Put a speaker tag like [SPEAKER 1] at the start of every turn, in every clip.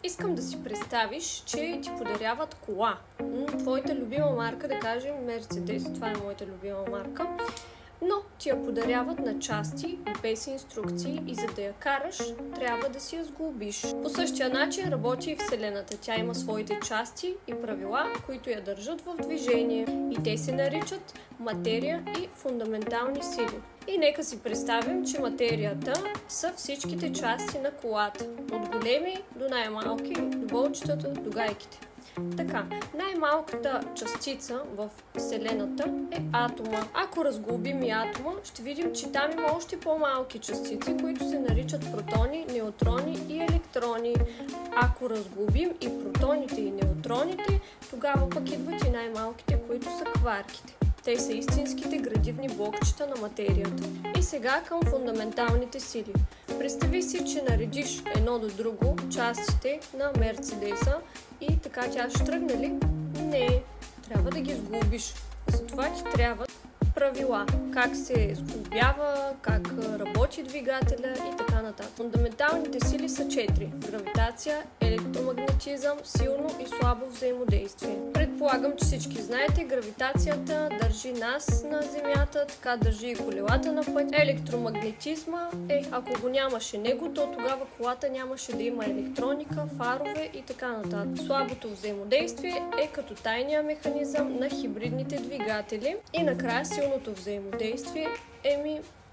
[SPEAKER 1] Искам да си представиш, че ти подаряват кола. Твоята любима марка, да кажем Мерцедес, това е моята любима марка, но ти я подаряват на части, без инструкции и за да я караш, трябва да си я сглобиш. По същия начин работи и Вселената. Тя има своите части и правила, които я държат в движение. И те се наричат материя и фундаментални сили. И нека си представим, че материята са всичките части на колата. От големи до най-малки, до болчетата, до гайките. Така, най-малката частица в Вселената е атома. Ако разглобим и атома, ще видим, че там има още по-малки частици, които се наричат протони, неутрони и електрони. Ако разглобим и протоните и неутроните, тогава пък идват и най-малките, които са кварките. Те са истинските градивни блокчета на материята. И сега към фундаменталните сили. Представи си, че наредиш едно до друго частите на Мерцедеса и така тя ще тръгне ли? Не, трябва да ги сглобиш. Затова ти трябват правила. Как се сглобява, как работи двигателя и така нататък. Фундаменталните сили са 4. Гравитация, електромагнетизъм, силно и слабо взаимодействие. Предполагам, че всички знаете, гравитацията държи нас на Земята, така държи и колелата на път. Електромагнетизма ако го нямаше него, то тогава колата нямаше да има електроника, фарове и така нататък. Слабото взаимодействие е като тайния механизъм на хибридните двигатели. И накрая силното взаимодействие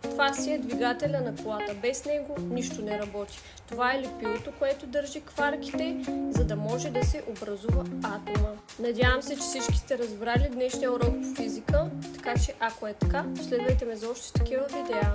[SPEAKER 1] това си е двигателя на колата. Без него нищо не работи. Това е лепилото, което държи кварките, за да може да се образува атома. Надявам се, че всички сте разбрали днешния урок по физика, така че ако е така, последвайте ме за още такива видеа.